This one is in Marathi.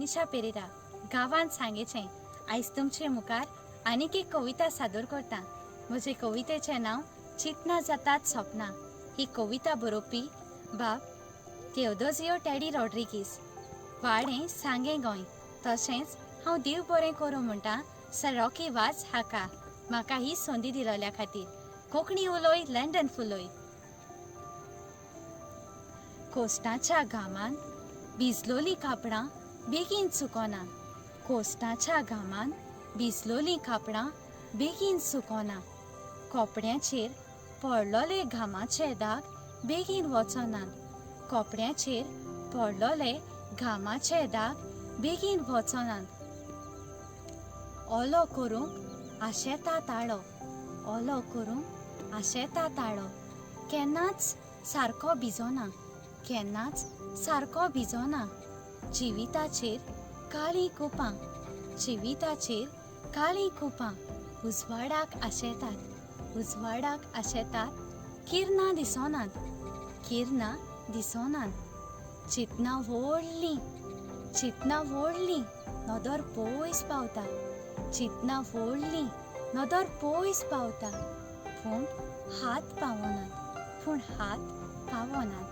मनीषा पेरेरा गांवांत सांगेचें आयज तुमचे मुखार आनीक एक कविता सादर करता। म्हजे कवितेचें नांव चिंतना जातात सपनां। ही कविता बरोवपी बाब तेओदोसियो टेडी रॉड्रिगीस, वाडें सांगे गोंय। तशेंच हांव देव बरें करूं म्हणटा सर रॉकी वाज हाका म्हाका ही संदी दिलोल्या खातीर। कोंकणी उलोय लंडन फुलोय। कोस्टाच्या घामान भिजलोलीं कापडां बेगीन सुकोना। कोस्टाच्या घामान भिजलोलीं कापडां बेगीन सुकोना। कोपड्याचेर पडलोले घामाचे दाग बेगीन वचनात। कोपड्याचेर पडलोले घामाचे दाग बेगीन वचनात। ओलो करूंक आशेता ताळो, ओलो करूंक आशेता ताळो। केन्नाच सारको भिजोना, केन्नाच सारको भिजोना। जिविताचेर काळीं कुपां, जिविताचेर काळीं कुपां। उजवाडाक आशेतात, उजवाडाक आशेतात। किरणां दिसोनात, किरणां दिसोनात। चिंतना व्हडलीं, चिंतना व्हडलीं नदर पयस पावता। चिंतना व्हडलीं नदर पयस पावता। पूण हात पावनात, पूण हात पावनात।